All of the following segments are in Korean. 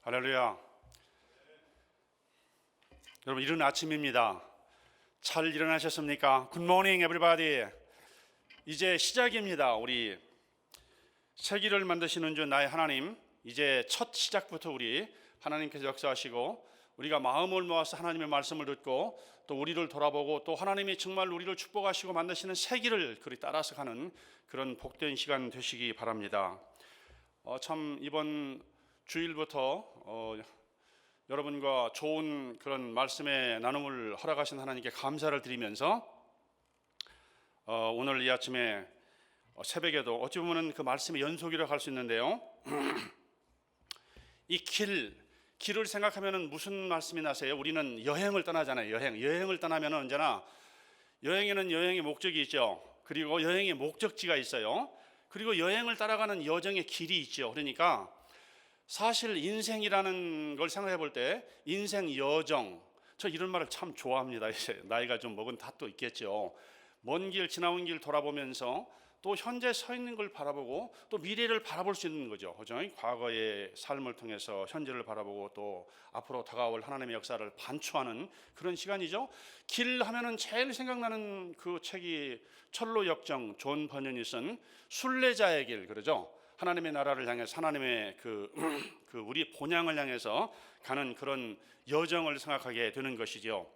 할렐루야. 여러분, 이른 아침입니다. 잘 일어나셨습니까? Good morning, everybody. 이제 시작입니다. 우리 세기를 만드시는 주 나의 하나님, 이제 첫 시작부터 우리 하나님께서 역사하시고 우리가 마음을 모아서 하나님의 말씀을 듣고 또 우리를 돌아보고 또 하나님이 정말 우리를 축복하시고 만드시는 세기를 그리 따라서 가는 그런 복된 시간 되시기 바랍니다. 참 이번 주일부터 여러분과 좋은 그런 말씀의 나눔을 허락하신 하나님께 감사를 드리면서 오늘 이 아침에 새벽에도 어찌 보면 그 말씀의 연속이라고 할 수 있는데요. 이 길을 생각하면 무슨 말씀이 나세요? 우리는 여행을 떠나잖아요. 여행을 떠나면 언제나 여행에는 여행의 목적이 있죠. 그리고 여행의 목적지가 있어요. 그리고 여행을 따라가는 여정의 길이 있죠. 그러니까 사실 인생이라는 걸 생각해 볼 때 인생 여정, 저 이런 말을 참 좋아합니다. 이제 나이가 좀 먹은 탓도 있겠죠. 먼 길, 지나온 길 돌아보면서 또 현재 서 있는 걸 바라보고 또 미래를 바라볼 수 있는 거죠. 그죠? 과거의 삶을 통해서 현재를 바라보고 또 앞으로 다가올 하나님의 역사를 반추하는 그런 시간이죠. 길 하면은 제일 생각나는 그 책이 철로 역정 존 버년이 쓴 순례자의 길, 그러죠. 하나님의 나라를 향해서 하나님의 그 우리 본향을 향해서 가는 그런 여정을 생각하게 되는 것이죠.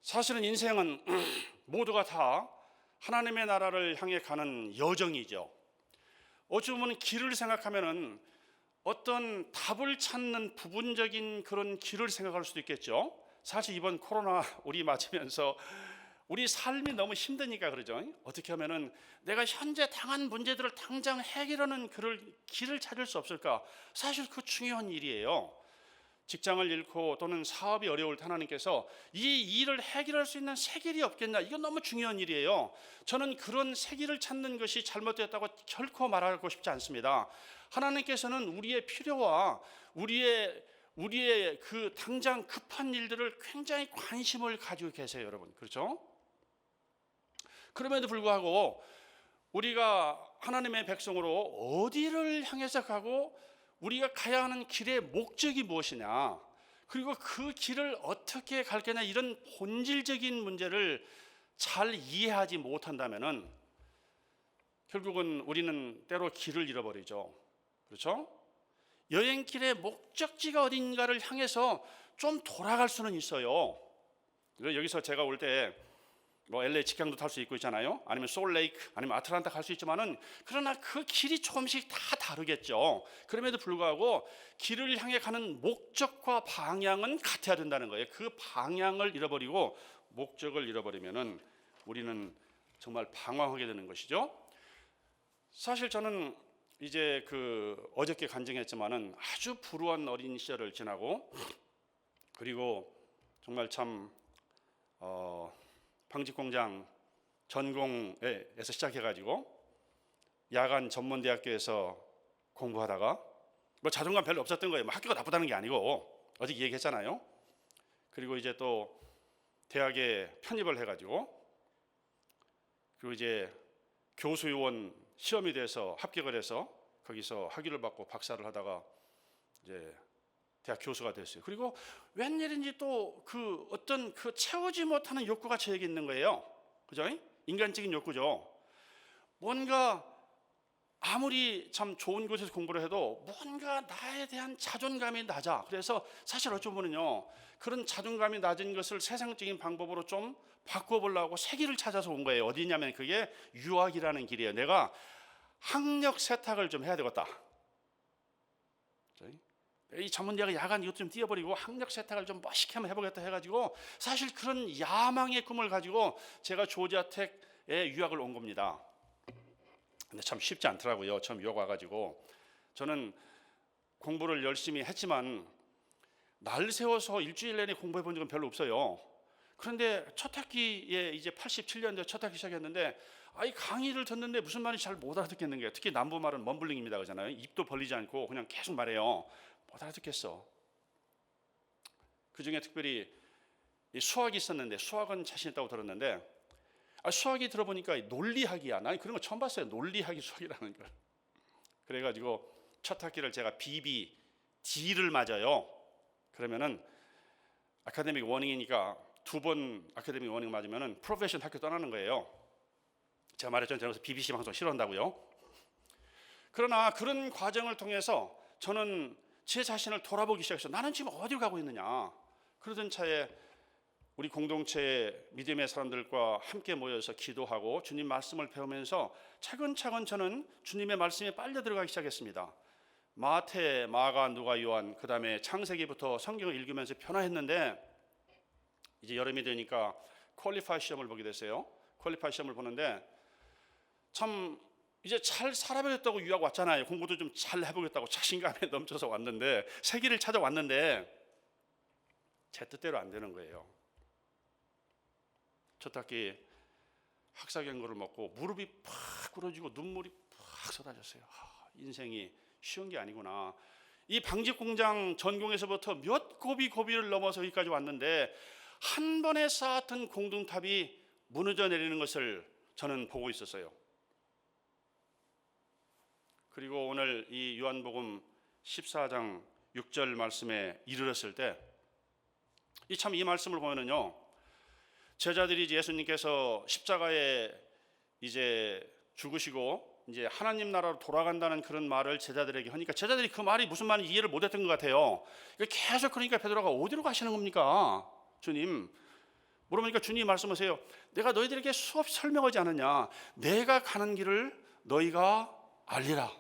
사실은 인생은 모두가 다 하나님의 나라를 향해 가는 여정이죠. 어찌 보면 길을 생각하면은 어떤 답을 찾는 부분적인 그런 길을 생각할 수도 있겠죠. 사실 이번 코로나 우리 맞으면서 우리 삶이 너무 힘드니까 그러죠. 어떻게 하면은 내가 현재 당한 문제들을 당장 해결하는 그런 길을 찾을 수 없을까? 사실 그 중요한 일이에요. 직장을 잃고 또는 사업이 어려울 때 하나님께서 이 일을 해결할 수 있는 새 길이 없겠냐? 이건 너무 중요한 일이에요. 저는 그런 새 길을 찾는 것이 잘못되었다고 결코 말하고 싶지 않습니다. 하나님께서는 우리의 필요와 우리의 그 당장 급한 일들을 굉장히 관심을 가지고 계세요, 여러분. 그렇죠? 그럼에도 불구하고 우리가 하나님의 백성으로 어디를 향해서 가고 우리가 가야 하는 길의 목적이 무엇이냐, 그리고 그 길을 어떻게 갈 거냐, 이런 본질적인 문제를 잘 이해하지 못한다면은 결국은 우리는 때로 길을 잃어버리죠. 그렇죠? 여행길의 목적지가 어딘가를 향해서 좀 돌아갈 수는 있어요. 여기서 제가 올 때 LA 직항도 탈 수 있고 있잖아요. 아니면 솔레이크, 아니면 아틀란타 갈 수 있지만은 그러나 그 길이 조금씩 다 다르겠죠. 그럼에도 불구하고 길을 향해 가는 목적과 방향은 같아야 된다는 거예요. 그 방향을 잃어버리고 목적을 잃어버리면은 우리는 정말 방황하게 되는 것이죠. 사실 저는 이제 어저께 간증했지만은 아주 불우한 어린 시절을 지나고, 그리고 정말 참 방직공장 전공에서 시작해가지고 야간 전문대학교에서 공부하다가 자존감 별로 없었던 거예요. 학교가 나쁘다는 게 아니고, 어저께 얘기했잖아요. 그리고 이제 또 대학에 편입을 해가지고, 그리고 이제 교수요원 시험이 돼서 합격을 해서 거기서 학위를 받고 박사를 하다가 이제 대학 교수가 됐어요. 그리고 웬일인지 또 어떤 채우지 못하는 욕구가 저에게 있는 거예요. 그죠? 인간적인 욕구죠. 뭔가 아무리 참 좋은 곳에서 공부를 해도 뭔가 나에 대한 자존감이 낮아. 그래서 사실 어쩌면요, 그런 자존감이 낮은 것을 세상적인 방법으로 좀 바꿔보려고 새 길을 찾아서 온 거예요. 어디냐면 그게 유학이라는 길이에요. 내가 학력 세탁을 좀 해야 되겠다. 이 전문대학 야간 이것 좀 띄워버리고 학력 세탁을 좀 멋있게 한번 해보겠다 해가지고, 사실 그런 야망의 꿈을 가지고 제가 조지아텍에 유학을 온 겁니다. 근데 참 쉽지 않더라고요. 처음 유학 와가지고 저는 공부를 열심히 했지만 날 세워서 일주일 내내 공부해 본 적은 별로 없어요. 그런데 첫 학기에 이제 87년도에 첫 학기 시작했는데 이 강의를 듣는데 무슨 말인지 잘 못 알아듣겠는 거예요. 특히 남부 말은 멈블링입니다, 그러잖아요. 입도 벌리지 않고 그냥 계속 말해요. 못 알아듣겠어. 그 중에 특별히 수학이 있었는데, 수학은 자신 있다고 들었는데 수학이 들어보니까 논리학이야. 난 그런 거 처음 봤어요. 논리학이 수학이라는 걸. 그래가지고 첫 학기를 제가 BBD를 맞아요. 그러면은 아카데믹 워닝이니까 2번 아카데믹 워닝 맞으면은 프로페셔널 학교 떠나는 거예요. 제가 말했죠. 저는 BBC 방송 싫어한다고요. 그러나 그런 과정을 통해서 저는 제 자신을 돌아보기 시작했어요. 나는 지금 어디로 가고 있느냐. 그러던 차에 우리 공동체 믿음의 사람들과 함께 모여서 기도하고 주님 말씀을 배우면서 차근차근 저는 주님의 말씀에 빨려 들어가기 시작했습니다. 마태, 마가, 누가, 요한, 그 다음에 창세기부터 성경을 읽으면서 변화했는데 이제 여름이 되니까 퀄리파이 시험을 보게 됐어요. 퀄리파이 시험을 보는데 참 이제 잘 살아보겠다고 유학 왔잖아요. 공부도 좀 잘 해보겠다고 자신감에 넘쳐서 왔는데 세기를 찾아왔는데 제 뜻대로 안 되는 거예요. 첫 학기 학사경고를 먹고 무릎이 팍 꿇어지고 눈물이 팍 쏟아졌어요. 인생이 쉬운 게 아니구나. 이 방직공장 전공에서부터 몇 고비를 넘어서 여기까지 왔는데 한 번에 쌓았던 공동탑이 무너져 내리는 것을 저는 보고 있었어요. 그리고 오늘 이 요한복음 14장 6절 말씀에 이르렀을 때 이 말씀을 보면은요, 제자들이 이제 예수님께서 십자가에 이제 죽으시고 이제 하나님 나라로 돌아간다는 그런 말을 제자들에게 하니까 제자들이 그 말이 무슨 말인지 이해를 못했던 것 같아요. 계속 그러니까 베드로가 어디로 가시는 겁니까, 주님? 물어보니까 주님이 말씀하세요. 내가 너희들에게 수없이 설명하지 않았냐? 내가 가는 길을 너희가 알리라.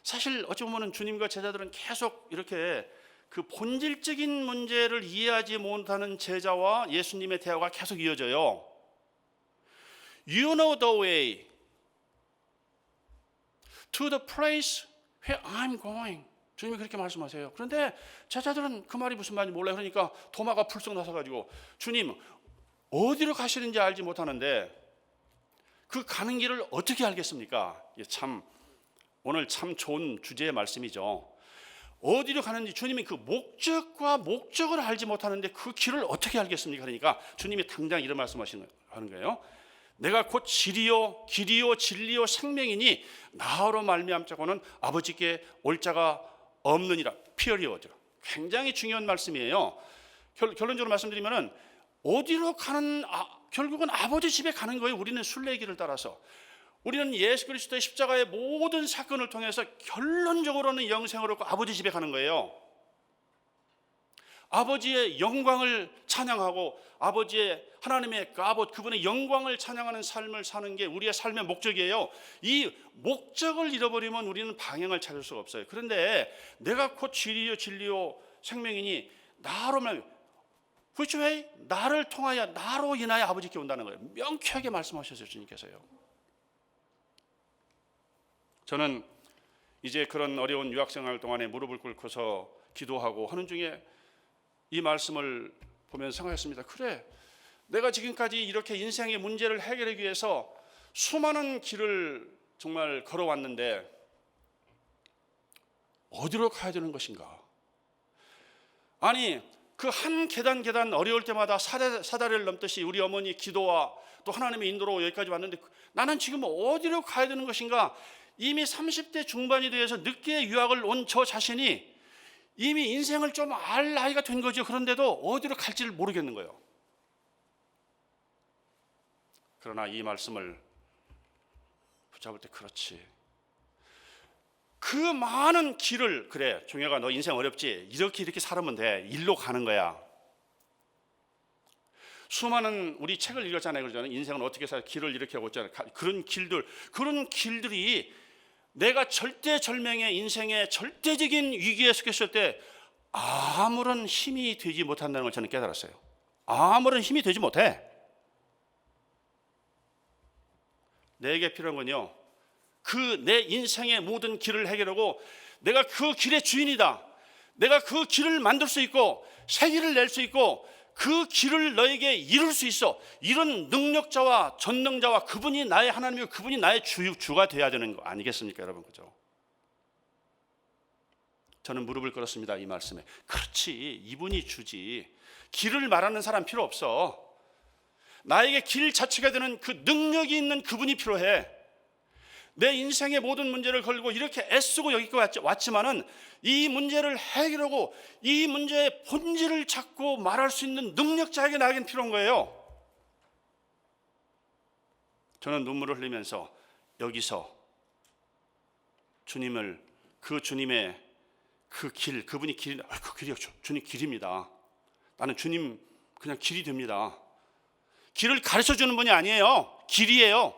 사실 어찌 보면 주님과 제자들은 계속 이렇게 그 본질적인 문제를 이해하지 못하는 제자와 예수님의 대화가 계속 이어져요. You know the way to the place where I'm going. 주님이 그렇게 말씀하세요. 그런데 제자들은 그 말이 무슨 말인지 몰라요. 그러니까 도마가 불쑥 나서가지고 주님 어디로 가시는지 알지 못하는데 그 가는 길을 어떻게 알겠습니까? 오늘 참 좋은 주제의 말씀이죠. 어디로 가는지 주님이 그 목적과 목적을 알지 못하는데 그 길을 어떻게 알겠습니까? 그러니까 주님이 당장 이런 말씀하시는 거예요. 내가 곧 길이요 진리요 생명이니 나로 말미암자고는 아버지께 올 자가 없느니라. 피어리어드. 굉장히 중요한 말씀이에요. 결론적으로 말씀드리면은 어디로 가는 결국은 아버지 집에 가는 거예요. 우리는 순례길을 따라서. 우리는 예수 그리스도의 십자가의 모든 사건을 통해서 결론적으로는 영생으로 아버지 집에 가는 거예요. 아버지의 영광을 찬양하고 아버지의 하나님의 아버지 그분의 영광을 찬양하는 삶을 사는 게 우리의 삶의 목적이에요. 이 목적을 잃어버리면 우리는 방향을 찾을 수가 없어요. 그런데 내가 곧 진리요 진리요 생명이니 나로 말 which way? 나를 통하여 나로 인하여 아버지께 온다는 거예요. 명쾌하게 말씀하셨어요, 주님께서요. 저는 이제 그런 어려운 유학생활 동안에 무릎을 꿇고서 기도하고 하는 중에 이 말씀을 보면서 생각했습니다. 그래, 내가 지금까지 이렇게 인생의 문제를 해결하기 위해서 수많은 길을 정말 걸어왔는데 어디로 가야 되는 것인가? 아니, 그 한 계단 어려울 때마다 사다리를 넘듯이 우리 어머니 기도와 또 하나님의 인도로 여기까지 왔는데 나는 지금 어디로 가야 되는 것인가? 이미 30대 중반이 되어서 늦게 유학을 온 저 자신이 이미 인생을 좀 알 나이가 된 거죠. 그런데도 어디로 갈지를 모르겠는 거예요. 그러나 이 말씀을 붙잡을 때 그렇지. 그 많은 길을 그래 종혁아 너 인생 어렵지? 이렇게 살면 돼. 일로 가는 거야. 수많은 우리 책을 읽었잖아요. 그러잖아요. 인생은 어떻게 살아? 길을 이렇게 하고 있잖아요. 그런 길들이 내가 절대절명의 인생의 절대적인 위기에 속했을 때 아무런 힘이 되지 못한다는 걸 저는 깨달았어요. 아무런 힘이 되지 못해. 내게 필요한 건요, 그 내 인생의 모든 길을 해결하고 내가 그 길의 주인이다. 내가 그 길을 만들 수 있고 새 길을 낼 수 있고 그 길을 너에게 이룰 수 있어. 이런 능력자와 전능자와 그분이 나의 하나님이고 그분이 나의 주가 되어야 되는 거 아니겠습니까, 여러분? 그죠? 저는 무릎을 꿇었습니다. 이 말씀에. 그렇지, 이분이 주지. 길을 말하는 사람 필요 없어. 나에게 길 자체가 되는 그 능력이 있는 그분이 필요해. 내 인생의 모든 문제를 걸고 이렇게 애쓰고 여기까지 왔지만은 이 문제를 해결하고 이 문제의 본질을 찾고 말할 수 있는 능력자에게 나에겐 필요한 거예요. 저는 눈물을 흘리면서 여기서 주님을, 그 주님의 그 길, 그분이 길이, 그 길이요, 주님 길입니다. 나는 주님 그냥 길이 됩니다. 길을 가르쳐 주는 분이 아니에요. 길이에요.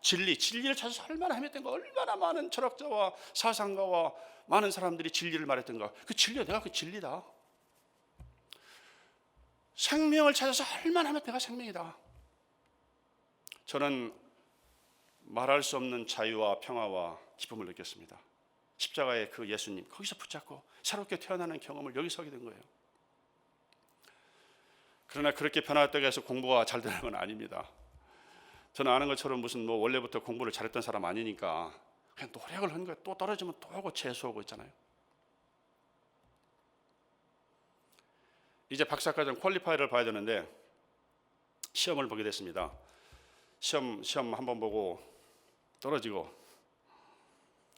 진리를 찾아서 얼마나 헤맸던가, 얼마나 많은 철학자와 사상가와 많은 사람들이 진리를 말했던가. 그 진리야, 내가 그 진리다. 생명을 찾아서 얼마나 하면 내가 생명이다. 저는 말할 수 없는 자유와 평화와 기쁨을 느꼈습니다. 십자가의 그 예수님, 거기서 붙잡고 새롭게 태어나는 경험을 여기서 하게 된 거예요. 그러나 그렇게 변화했다고 해서 공부가 잘 되는 건 아닙니다. 저는 아는 것처럼 무슨 원래부터 공부를 잘했던 사람 아니니까 그냥 노력을 한 거예요. 또 떨어지면 또 하고 재수하고 있잖아요. 이제 박사과정 퀄리파이를 봐야 되는데 시험을 보게 됐습니다. 시험 한번 보고 떨어지고,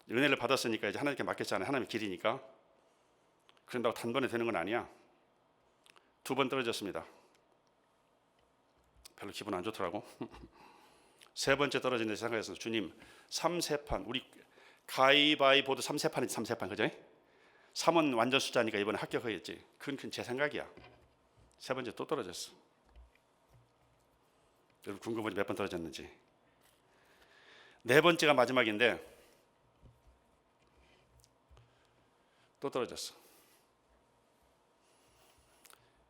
은혜를 받았으니까 이제 하나님께 맡겼잖아요. 하나님의 길이니까. 그런다고 단번에 되는 건 아니야. 2번 떨어졌습니다. 별로 기분 안 좋더라고. 3번째 떨어진 데 생각해서 주님 3세판, 우리 가위바위보도 3세판이지. 3세판, 그죠? 3은 완전 숫자니까 이번에 합격하겠지. 그건 제 생각이야. 3번째 또 떨어졌어. 여러분 궁금하지 몇 번 떨어졌는지. 4번째가 마지막인데 또 떨어졌어.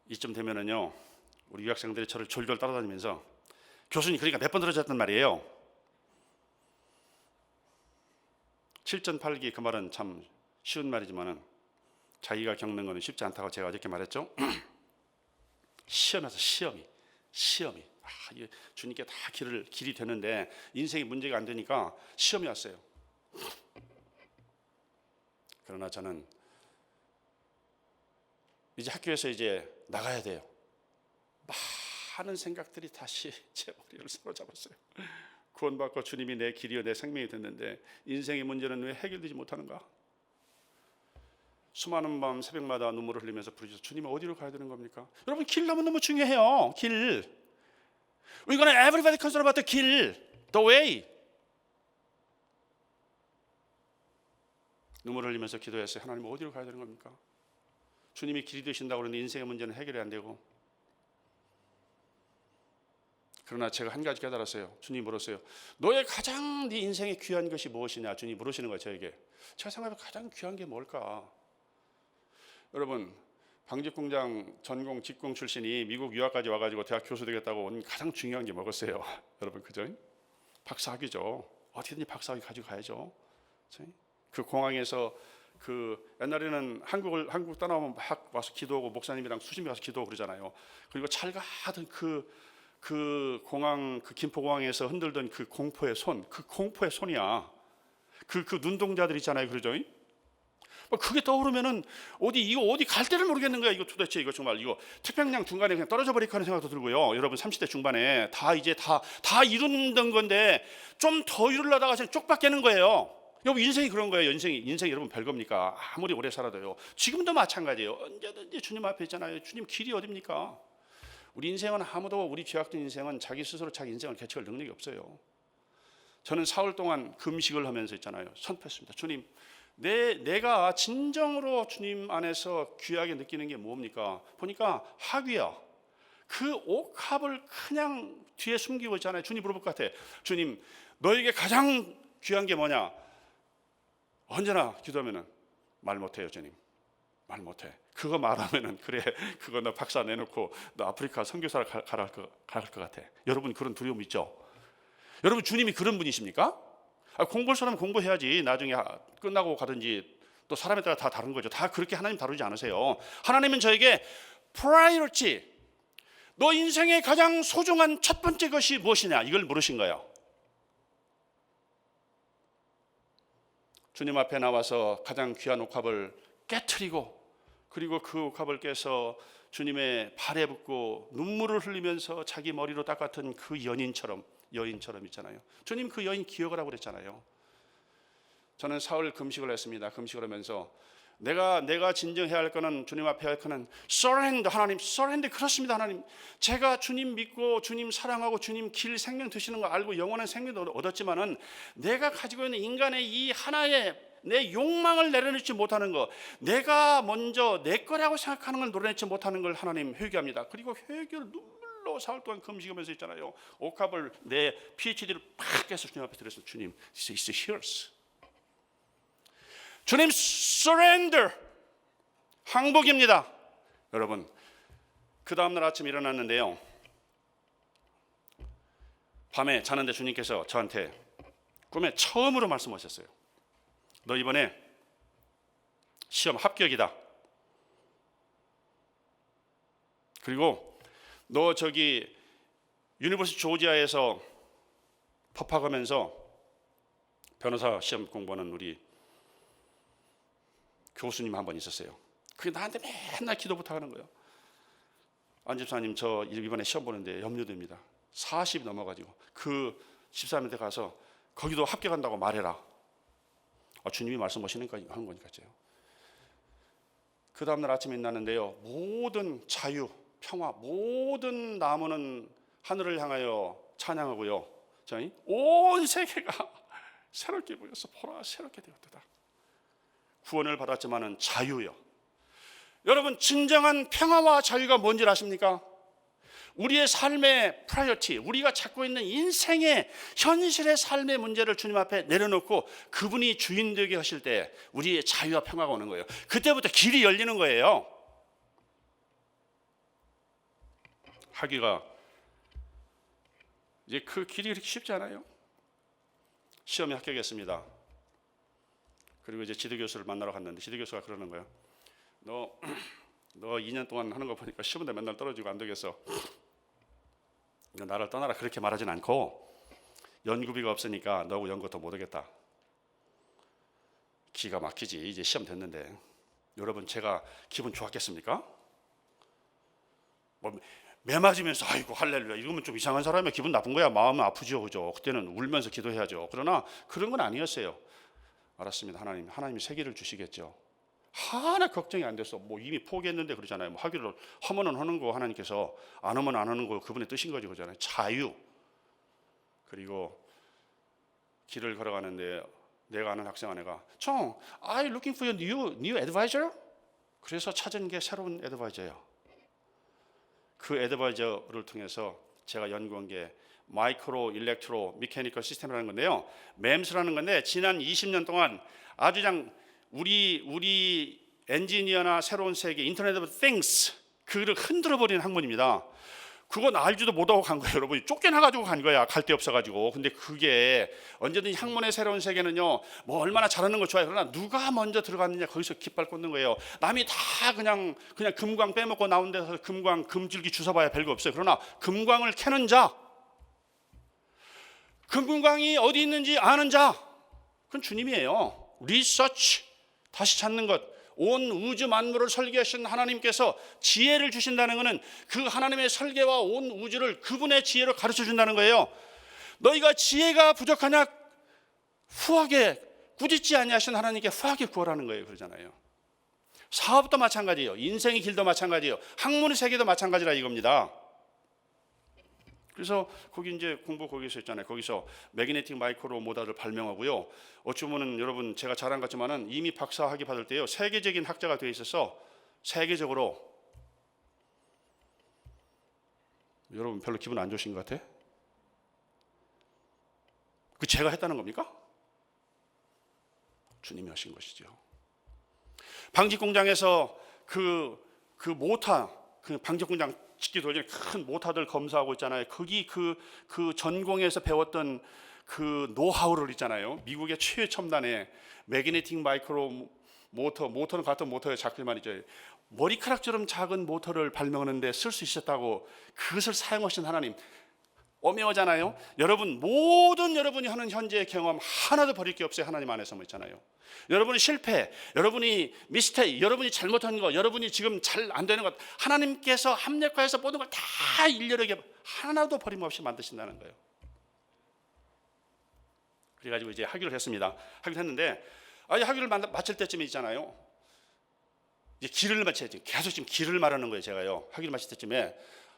이쯤 되면은요, 우리 유학생들이 저를 졸졸 따라다니면서 교수님 그러니까 몇 번 떨어졌단 말이에요. 7전 8기 그 말은 참 쉬운 말이지만은 자기가 겪는 것은 쉽지 않다고 제가 어저께 말했죠. 시험에서 시험이 이게 주님께 다 길이 되는데 인생이 문제가 안 되니까 시험이 왔어요. 그러나 저는 이제 학교에서 이제 나가야 돼요. 많은 생각들이 다시 제 머리를 사로잡았어요. 구원받고 주님이 내 길이요 내 생명이 됐는데 인생의 문제는 왜 해결되지 못하는가? 수많은 밤 새벽마다 눈물을 흘리면서 부르짖어 주님 어디로 가야 되는 겁니까? 여러분 길 너무 중요해요. 길. We're gonna everybody concerned about the 길, the way. 눈물을 흘리면서 기도했어요. 하나님 어디로 가야 되는 겁니까? 주님이 길이 되신다고 그러는데 인생의 문제는 해결이 안 되고. 그러나 제가 한 가지 깨달았어요. 주님 물었어요. 너의 가장 네 인생에 귀한 것이 무엇이냐? 주님 물으시는 거예요. 저에게. 제가 생각해보면 가장 귀한 게 뭘까? 여러분 방직공장 전공 직공 출신이 미국 유학까지 와가지고 대학 교수 되겠다고 온 가장 중요한 게 뭐겠어요? 여러분 그죠? 박사학위죠. 어디든지 박사학위 가지고 가야죠. 그 공항에서 그 옛날에는 한국 떠나면 막 와서 기도하고 목사님이랑 수심이 가서 기도하고 그러잖아요. 그리고 찰가하던 그 공항, 그 김포공항에서 흔들던 그 공포의 손이야. 그 눈동자들 있잖아요, 그러죠? 그게 떠오르면은 어디 갈 데를 모르겠는 거야. 이거 도대체 이거 정말 이거 태평양 중간에 그냥 떨어져 버릴까 하는 생각도 들고요. 여러분 30대 중반에 다 이룬던 건데 좀 더 이루려다가 그냥 쪽박 깨는 거예요. 여러분 인생이 그런 거예요. 인생이 여러분 별겁니까? 아무리 오래 살아도요. 지금도 마찬가지예요. 언제든지 주님 앞에 있잖아요. 주님 길이 어딥니까? 우리 인생은 아무도 우리 죄악된 인생은 자기 스스로 자기 인생을 개척할 능력이 없어요. 저는 사흘 동안 금식을 하면서 있잖아요. 선포했습니다. 주님, 내가 진정으로 주님 안에서 귀하게 느끼는 게 뭡니까? 보니까 학위야. 그 옥합을 그냥 뒤에 숨기고 있잖아요. 주님 물어볼 것 같아. 주님, 너에게 가장 귀한 게 뭐냐? 언제나 기도하면은 말 못해요, 주님. 말 못해. 그거 말하면은 그래, 그거 너 박사 내놓고 너 아프리카 선교사를 갈 것 같아. 여러분 그런 두려움 있죠? 여러분 주님이 그런 분이십니까? 공부할 사람은 공부해야지. 나중에 끝나고 가든지 또 사람에 따라 다 다른 거죠. 다 그렇게 하나님 다루지 않으세요. 하나님은 저에게 priority, 너 인생의 가장 소중한 첫 번째 것이 무엇이냐 이걸 물으신 거예요. 주님 앞에 나와서 가장 귀한 옥합을 깨트리고 그리고 그 옥합을 깨서 주님의 발에 붙고 눈물을 흘리면서 자기 머리로 닦았던 그 여인처럼 있잖아요. 주님 그 여인 기억을 하고 그랬잖아요. 저는 사흘 금식을 했습니다. 금식을 하면서 내가 진정해야 할 거는, 주님 앞에 할 거는 surrender. 하나님 surrender. 그렇습니다. 하나님, 제가 주님 믿고 주님 사랑하고 주님 길 생명 드시는 거 알고 영원한 생명도 얻었지만은 내가 가지고 있는 인간의 이 하나의 내 욕망을 내려놓지 못하는 거, 내가 먼저 내 거라고 생각하는 걸 내려놓지 못하는 걸 하나님 회개합니다. 그리고 회개를 눈물로 사흘 동안 금식하면서 있잖아요. 옥합을 내 PhD를 팍 깨서 주님 앞에 드렸어요. 주님, this is yours. 주님 surrender. 항복입니다. 여러분, 그 다음날 아침 일어났는데요, 밤에 자는데 주님께서 저한테 꿈에 처음으로 말씀하셨어요. 너 이번에 시험 합격이다. 그리고 너 저기 유니버시티 조지아에서 법학하면서 변호사 시험 공부하는 우리 교수님 한 번 있었어요. 그게 나한테 맨날 기도 부탁하는 거예요. 안 집사님, 저 이번에 시험 보는데 염려됩니다. 40이 넘어가지고 그 집사님한테 가서 거기도 합격한다고 말해라. 주님이 말씀하시니까 하는 거니까요. 그 다음날 아침에 일어났는데요, 모든 자유, 평화, 모든 나무는 하늘을 향하여 찬양하고요, 저희 온 세계가 새롭게 보여서 보라 새롭게 되었다. 구원을 받았지만은 자유요. 여러분, 진정한 평화와 자유가 뭔지 아십니까? 우리의 삶의 프라이어티, 우리가 찾고 있는 인생의 현실의 삶의 문제를 주님 앞에 내려놓고 그분이 주인 되게 하실 때 우리의 자유와 평화가 오는 거예요. 그때부터 길이 열리는 거예요. 하기가 이제 그 길이 그렇게 쉽지 않아요. 시험에 합격했습니다. 그리고 이제 지도교수를 만나러 갔는데 지도교수가 그러는 거예요. 너 2년 동안 하는 거 보니까 시험에 맨날 떨어지고 안 되겠어. 나를 떠나라 그렇게 말하진 않고, 연구비가 없으니까 너하고 연구 더 못하겠다. 기가 막히지. 이제 시험 됐는데 여러분, 제가 기분 좋았겠습니까? 매 맞으면서 아이고 할렐루야, 이러면 좀 이상한 사람이야. 기분 나쁜 거야. 마음은 아프죠, 그죠? 그때는 울면서 기도해야죠. 그러나 그런 건 아니었어요. 알았습니다. 하나님이 세기를 주시겠죠. 하나 걱정이 안 됐어. 이미 포기했는데 그러잖아요. 하기를 하면은 하는 거, 하나님께서 안 하면 안 하는 거 그분의 뜻인 거죠, 그러잖아요. 자유. 그리고 길을 걸어가는데 내가 아는 학생 아내가 I looking for your new advisor? 그래서 찾은 게 새로운 애드바이저예요. 그 애드바이저를 통해서 제가 연구한 게 마이크로 일렉트로 미케니컬 시스템이라는 건데요, MEMS라는 건데, 지난 20년 동안 아주 우리 엔지니어나 새로운 세계, 인터넷 오브 띵스, 그를 흔들어 버리는 학문입니다. 그건 알지도 못하고 간 거예요. 여러분이 쫓겨나가지고 간 거야. 갈 데 없어가지고. 근데 그게 언제든지 학문의 새로운 세계는요, 얼마나 잘하는 거 좋아요. 그러나 누가 먼저 들어갔느냐, 거기서 깃발 꽂는 거예요. 남이 다 그냥 금광 빼먹고 나온 데서 금줄기 주워봐야 별거 없어요. 그러나 금광을 캐는 자, 금광이 어디 있는지 아는 자, 그건 주님이에요. 리서치, 다시 찾는 것. 온 우주 만물을 설계하신 하나님께서 지혜를 주신다는 것은 그 하나님의 설계와 온 우주를 그분의 지혜로 가르쳐 준다는 거예요. 너희가 지혜가 부족하냐, 후하게 꾸짖지 아니하신 하나님께 후하게 구하라는 거예요. 그러잖아요. 사업도 마찬가지예요. 인생의 길도 마찬가지예요. 학문의 세계도 마찬가지라 이겁니다. 그래서 거기 이제 공부 거기서 했잖아요. 거기서 매그네틱 마이크로 모달을 발명하고요. 어찌 보면 여러분, 제가 자랑 같지만은 이미 박사 학위 받을 때요, 세계적인 학자가 되어 있어서 세계적으로, 여러분 별로 기분 안 좋으신 것 같아? 그 제가 했다는 겁니까? 주님이 하신 것이죠. 방직 공장에서 그 모타, 그 방직 공장 짓기 전에 큰 모타들 검사하고 있잖아요. 거기 그 전공에서 배웠던 그 노하우를 있잖아요. 미국의 최첨단의 매그네틱 마이크로 모터는 같은 모터의 작을 말이죠. 머리카락처럼 작은 모터를 발명하는데 쓸 수 있었다고, 그것을 사용하신 하나님, 오묘하잖아요. 여러분 모든 여러분이 하는 현재의 경험 하나도 버릴 게 없어요. 하나님 안에서 뭐 있잖아요. 여러분의 실패, 여러분이 미스테이크, 여러분이 잘못한 거, 여러분이 지금 잘 안 되는 것, 하나님께서 합력화해서 모든 걸 다 일렬하게 하나도 버림없이 만드신다는 거예요. 그래가지고 이제 학위를 했습니다. 학위를 했는데 학위를 마칠 때쯤에 있잖아요. 이제 길을 마쳐야지. 계속 지금 길을 말하는 거예요. 제가요. 학위를 마칠 때쯤에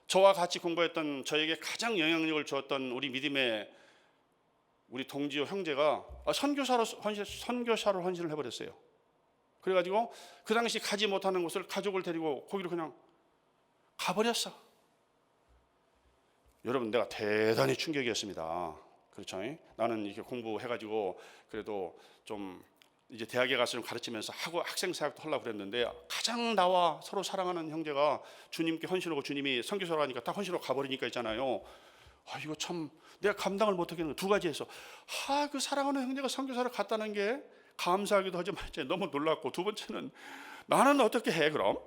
저와 같이 공부했던 저에게 가장 영향력을 주었던 우리 믿음의 우리 동지요 형제가 선교사로 헌신을 해버렸어요. 그래가지고 그 당시 가지 못하는 곳을 가족을 데리고 거기로 그냥 가버렸어. 여러분 내가 대단히 충격이었습니다. 그렇죠? 나는 이렇게 공부해가지고 그래도 좀 이제 대학에 가서 좀 가르치면서 하고 학생 사역도 하려고 그랬는데 가장 나와 서로 사랑하는 형제가 주님께 헌신하고 주님이 선교사로 하니까 딱 헌신으로 가버리니까 있잖아요. 이거 참 내가 감당을 못하겠는 두 가지에서 그 사랑하는 형제가 선교사를 갔다는 게 감사하기도 하지만 너무 놀랐고, 두 번째는 나는 어떻게 해 그럼?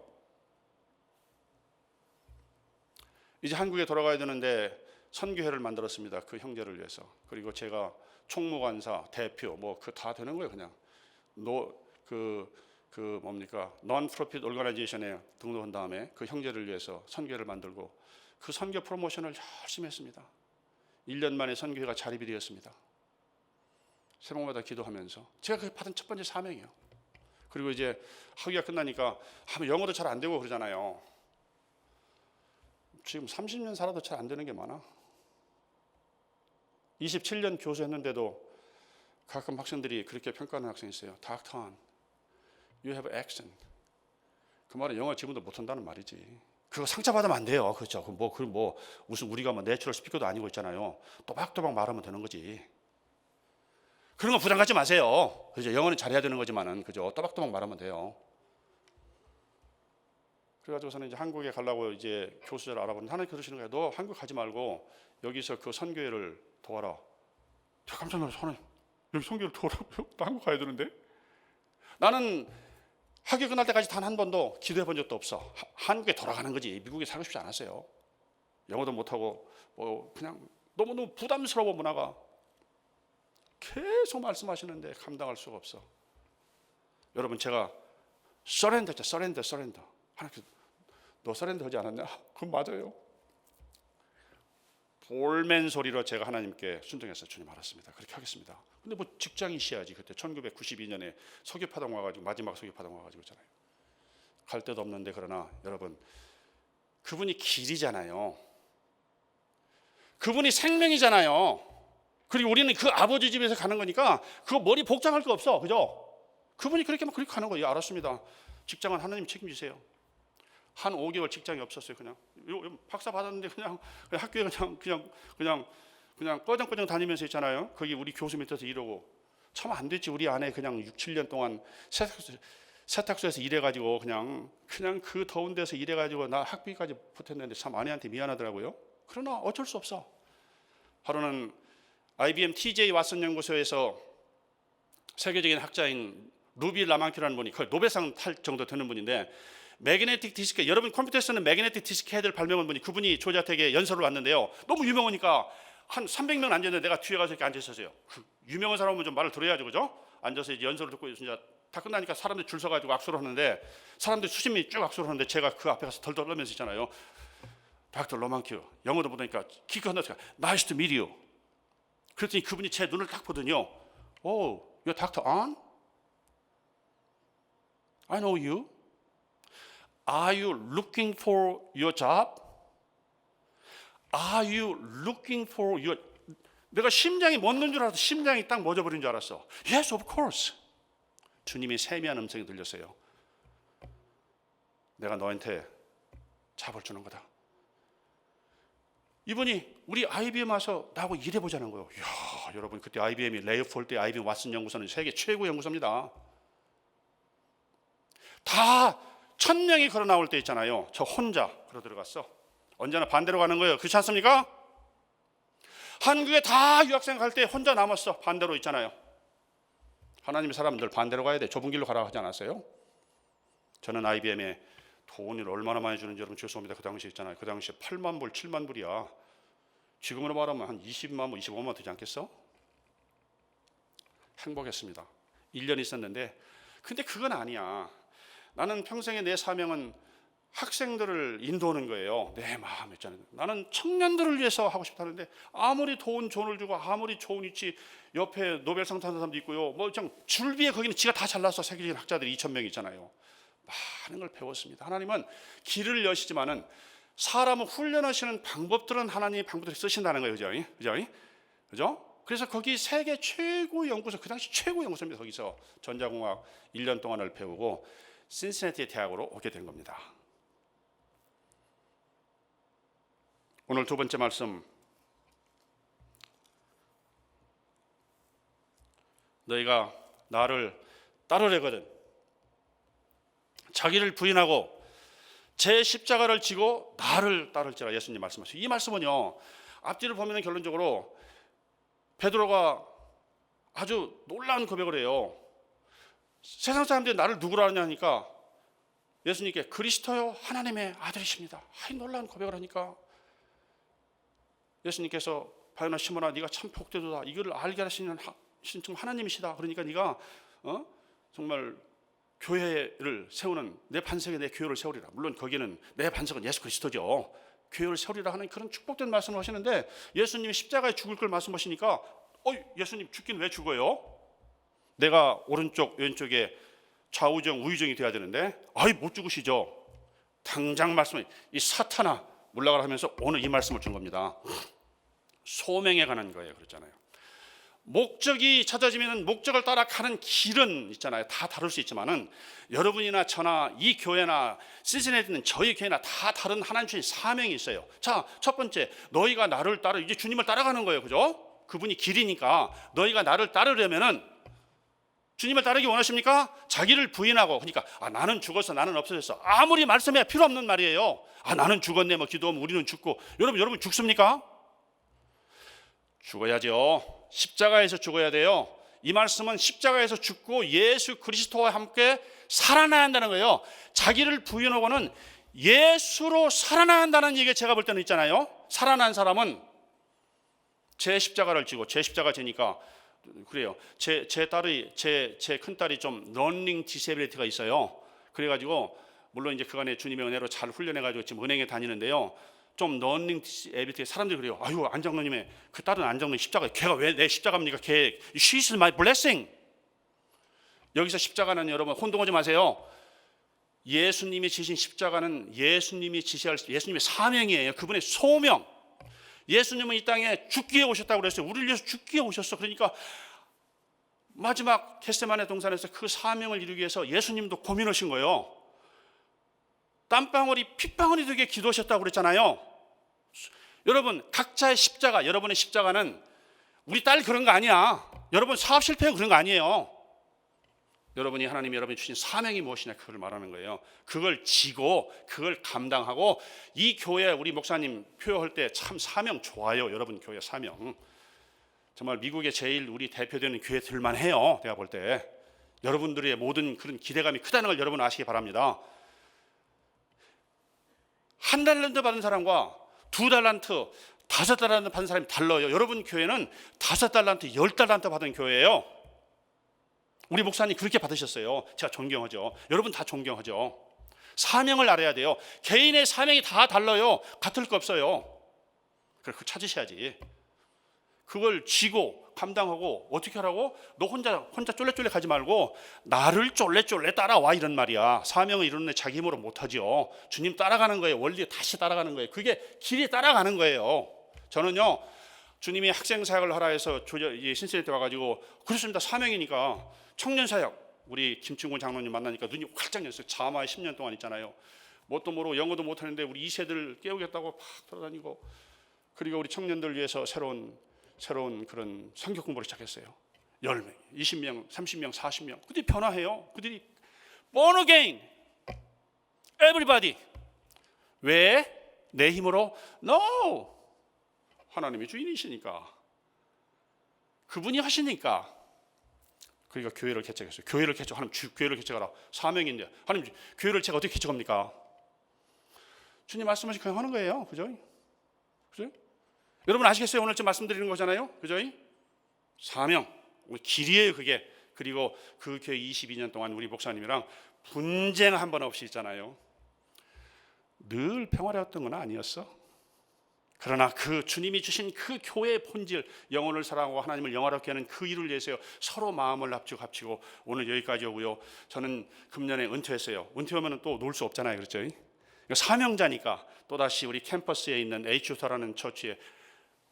이제 한국에 돌아가야 되는데 선교회를 만들었습니다. 그 형제를 위해서. 그리고 제가 총무관사, 대표 뭐 그 다 되는 거예요. 그냥 non-profit organization에 등록한 다음에 그 형제를 위해서 선교회를 만들고 그 선교 프로모션을 열심히 했습니다. 1년 만에 선교회가 자립이 되었습니다. 새벽마다 기도하면서 제가 그 받은 첫 번째 사명이에요. 그리고 이제 학위가 끝나니까 영어도 잘 안 되고 그러잖아요. 지금 30년 살아도 잘 안 되는 게 많아. 27년 교수했는데도 가끔 학생들이 그렇게 평가하는 학생이 있어요. Dr. Han, you have accent. 그 말은 영어 지금도 못한다는 말이지. 그거 상처받으면 안 돼요. 그렇죠? 무슨 우리가 내추럴 스피커도 아니고 있잖아요. 또박또박 말하면 되는 거지. 그런 거 부담 갖지 마세요. 그죠? 영어는 잘해야 되는 거지만은 그죠? 또박또박 말하면 돼요. 그래가지고서는 이제 한국에 가려고 이제 교수를 알아보는데 하나님 그러시는 거예요. 너 한국 가지 말고 여기서 그 선교회를 도와라. 제가 깜짝 놀라서 하나님 여기 선교회를 도와라고요? 나 한국 가야 되는데? 나는 학위 끝날 때까지 단 한 번도 기도해 본 적도 없어. 한국에 돌아가는 거지. 미국에 살고 싶지 않았어요. 영어도 못하고 그냥 너무너무 부담스러워. 문화가 계속 말씀하시는데 감당할 수가 없어. 여러분 제가 서렌더 하나님 너 서렌더 하지 않았냐? 그건 맞아요. 볼멘 소리로 제가 하나님께 순종해서 주님 알았습니다. 그렇게 하겠습니다. 근데 직장이 있어야지. 그때 1992년에 석유파동 와가지고 마지막 석유파동 와가지고 있잖아요. 갈 데도 없는데 그러나 여러분 그분이 길이잖아요. 그분이 생명이잖아요. 그리고 우리는 그 아버지 집에서 가는 거니까 그거 머리 복잡할 거 없어. 그죠? 그분이 그렇게 가는 거예요. 알았습니다. 직장은 하나님 책임지세요. 한 5개월 직장이 없었어요. 그냥 박사 받았는데 그냥 학교에 그냥 꺼정꺼정 다니면서 있잖아요. 거기 우리 교수 밑에서 일하고 참 안 됐지. 우리 아내 그냥 6, 7년 동안 세탁소에서 일해가지고 그냥 그 더운 데서 일해가지고 나 학비까지 보탰는데 참 아내한테 미안하더라고요. 그러나 어쩔 수 없어. 하루는 IBM TJ 왓슨 연구소에서 세계적인 학자인 루비 라만키라는 분이 거의 노벨상 탈 정도 되는 분인데 매그네틱 디스크, 여러분 컴퓨터에 쓰는 매그네틱 디스크 헤드를 발명한 분이 그분이 조지아텍에 연설을 왔는데요. 너무 유명하니까 한 300명 앉았는데 내가 뒤에 가서 이렇게 앉아 있었어요. 그 유명한 사람은 좀 말을 들어야죠, 그죠? 앉아서 이제 연설을 듣고 진짜 다 끝나니까 사람들 줄 서가지고 악수를 하는데 사람들 수십 명이 쭉 악수를 하는데 제가 그 앞에 가서 덜덜 떨면서 있잖아요. 닥터 로만큐 영어도 못하니까 기가 나서 Nice to meet you. 그랬더니 그분이 제 눈을 딱 보더니요. Oh, you're Dr. Han? I know you. Are you looking for your job? Are you looking for your... 내가 심장이 멎는 줄 알았어. 심장이 딱 멎어버린 줄 알았어. Yes, of course. 주님이 세미한 음성이 들렸어요. 내가 너한테 잡을 주는 거다. 이분이 우리 IBM 와서 나하고 일해보자는 거예요. 이야, 여러분 그때 IBM이 레이프홀 때 IBM 왓슨 연구소는 세계 최고 연구소입니다. 다 1000명이 걸어 나올 때 있잖아요. 저 혼자 걸어 들어갔어. 언제나 반대로 가는 거예요. 그렇지 않습니까? 한국에 다 유학생 갈 때 혼자 남았어. 반대로 있잖아요. 하나님의 사람들 반대로 가야 돼. 좁은 길로 가라고 하지 않았어요? 저는 IBM에 돈을 얼마나 많이 주는지 여러분 죄송합니다. 그 당시에 있잖아요. 그 당시에 8만 불, 7만 불이야. 지금으로 말하면 한 20만 뭐 25만 되지 않겠어? 행복했습니다. 1년 있었는데, 근데 그건 아니야. 나는 평생의 내 사명은 학생들을 인도하는 거예요. 내 마음이었잖아요. 나는 청년들을 위해서 하고 싶다는데, 아무리 돈을 주고 아무리 좋은 위치, 옆에 노벨상 탄 사람도 있고요. 뭐 그냥 줄비에 거기는 지가 다 잘나서 세계적인 학자들이 2,000명 있잖아요. 많은 걸 배웠습니다. 하나님은 길을 여시지만은 사람을 훈련하시는 방법들은 하나님의 방법들을 쓰신다는 거예요. 그죠? 그래서 거기 세계 최고 연구소, 그 당시 최고 연구소입니다. 거기서 전자공학 1년 동안을 배우고 신시내티 대학으로 오게 된 겁니다. 오늘 두 번째 말씀, 너희가 나를 따르려거든 자기를 부인하고 제 십자가를 지고 나를 따를지라. 예수님 말씀하시죠. 이 말씀은요, 앞뒤를 보면 결론적으로 베드로가 아주 놀라운 고백을 해요. 세상 사람들이 나를 누구라 하냐 하니까 예수님께 그리스도요 하나님의 아들이십니다. 아이 놀라운 고백을 하니까 예수님께서 바요나 시몬아, 네가 참 복되도다. 이걸 알게 하시는 하나님이시다. 그러니까 네가 정말 교회를 세우는, 내 반석에 내 교회를 세우리라. 물론 거기는 내 반석은 예수 그리스도죠. 교회를 세우리라 하는 그런 축복된 말씀을 하시는데, 예수님이 십자가에 죽을 걸 말씀하시니까 예수님 죽긴 왜 죽어요? 내가 오른쪽 왼쪽에 좌우정 우유정이 돼야 되는데 못 죽으시죠. 당장 말씀을, 이 사탄아 물러가라 하면서 오늘 이 말씀을 준 겁니다. 소명에 관한 거예요. 그렇잖아요. 목적이 찾아지면 목적을 따라 가는 길은 있잖아요. 다 다를 수 있지만은 여러분이나 저나 이 교회나 시즌에 있는 저희 교회나 다 다른 하나님 주신 사명이 있어요. 자, 첫 번째, 너희가 나를 따라, 이제 주님을 따라가는 거예요. 그죠? 그분이 길이니까 너희가 나를 따르려면은, 주님을 따르기 원하십니까? 자기를 부인하고, 그러니까 나는 죽었어, 나는 없어졌어, 아무리 말씀해야 필요 없는 말이에요. 나는 죽었네, 뭐 기도하면 우리는 죽고. 여러분 죽습니까? 죽어야죠. 십자가에서 죽어야 돼요. 이 말씀은 십자가에서 죽고 예수 그리스도와 함께 살아나야 한다는 거예요. 자기를 부인하고는 예수로 살아나야 한다는 얘기가 제가 볼 때는 있잖아요. 살아난 사람은 제 십자가를 지고, 제 십자가 지니까 그래요. 제 큰딸이 좀 러닝 디세빌리티가 있어요. 그래가지고 물론 이제 그간에 주님의 은혜로 잘 훈련해가지고 지금 은행에 다니는데요. 좀 러닝 디세빌리티, 사람들이 그래요. 아유, 안장로님의 그 딸은 안장로님 십자가, 걔가 왜 내 십자가입니까? 걔 she's my blessing. 여기서 십자가는 여러분 혼동하지 마세요. 예수님이 지신 십자가는 예수님이 지시할 예수님의 사명이에요. 그분의 소명. 예수님은 이 땅에 죽기 위해 오셨다고 그랬어요. 우리를 위해서 죽기 위해 오셨어. 그러니까 마지막 겟세마네 동산에서 그 사명을 이루기 위해서 예수님도 고민하신 거예요. 땀방울이 핏방울이 되게 기도하셨다고 그랬잖아요. 여러분 각자의 십자가, 여러분의 십자가는 우리 딸 그런 거 아니야. 여러분 사업 실패 그런 거 아니에요. 여러분이 하나님이 여러분이 주신 사명이 무엇이냐, 그걸 말하는 거예요. 그걸 지고 그걸 감당하고, 이 교회 우리 목사님 표현할 때 참 사명 좋아요. 여러분 교회 사명 정말 미국에 제일 우리 대표되는 교회들만 해요. 내가 볼 때 여러분들의 모든 그런 기대감이 크다는 걸 여러분 아시기 바랍니다. 한 달란트 받은 사람과 2달란트, 5달란트 받은 사람이 달라요. 여러분 교회는 5달란트, 10달란트 받은 교회예요. 우리 목사님 그렇게 받으셨어요. 제가 존경하죠. 여러분 다 존경하죠. 사명을 알아야 돼요. 개인의 사명이 다 달라요. 같을 거 없어요. 그걸 찾으셔야지. 그걸 쥐고 감당하고 어떻게 하라고? 너 혼자 쫄래쫄래 가지 말고 나를 쫄래쫄래 따라와, 이런 말이야. 사명을 이루는 애 자기 힘으로 못하죠. 주님 따라가는 거예요. 원리 다시 따라가는 거예요. 그게 길이 따라가는 거예요. 저는요, 주님이 학생 사역을 하라 해서 신세대 때 와가지고 그렇습니다. 사명이니까 청년 사역, 우리 김충곤 장로님 만나니까 눈이 활짝 열렸어요. 자마에 10년 동안 있잖아요. 뭣도 모르고 영어도 못하는데 우리 2세들 깨우겠다고 팍 돌아다니고, 그리고 우리 청년들 위해서 새로운 그런 성경 공부를 시작했어요. 10명, 20명, 30명, 40명. 그들이 변화해요. 그들이 born again, everybody. 왜? 내 힘으로? No. 하나님이 주인이시니까, 그분이 하시니까. 그러니까 교회를 개척했어요. 교회를 개척, 하나님 교회를 개척하라. 사명인데 하나님 교회를 제가 어떻게 개척합니까? 주님 말씀하신 그냥 하는 거예요. 그죠? 여러분 아시겠어요? 오늘 좀 말씀드리는 거잖아요. 그죠? 사명, 길이에요 그게. 그리고 그 교회 22년 동안 우리 목사님이랑 분쟁 한 번 없이 있잖아요. 늘 평화로웠던 건 아니었어. 그러나 그 주님이 주신 그 교회의 본질, 영혼을 사랑하고 하나님을 영화롭게 하는 그 일을 위해서 서로 마음을 합치고 오늘 여기까지 오고요. 저는 금년에 은퇴했어요. 은퇴하면 또 놀 수 없잖아요. 그렇죠? 사명자니까 또다시 우리 캠퍼스에 있는 H유타라는 처치에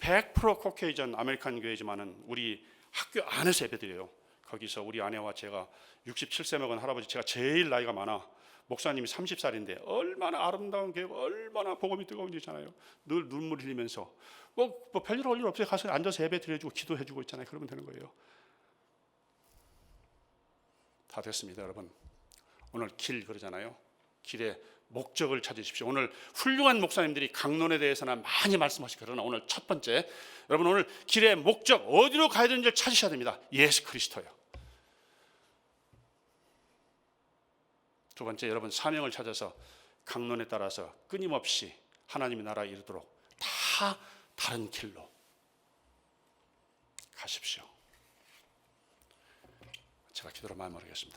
100% 코케이전 아메리칸 교회지만은 우리 학교 안에서 예배드려요. 거기서 우리 아내와 제가 67세 먹은 할아버지, 제가 제일 나이가 많아. 목사님이 30살인데 얼마나 아름다운 교회, 얼마나 복음이 뜨거운지잖아요. 늘 눈물 흘리면서 뭐 별일 할 일 없어요. 가서 앉아서 예배 드려주고 기도해주고 있잖아요. 그러면 되는 거예요. 다 됐습니다, 여러분. 오늘 길 그러잖아요. 길에 목적을 찾으십시오. 오늘 훌륭한 목사님들이 강론에 대해서는 많이 말씀하시고, 그러나 오늘 첫 번째, 여러분 오늘 길의 목적, 어디로 가야 되는지를 찾으셔야 됩니다. 예수 그리스도요. 두 번째, 여러분 사명을 찾아서 강론에 따라서 끊임없이 하나님의 나라에 이르도록 다 다른 길로 가십시오. 제가 기도로 마음을 하겠습니다.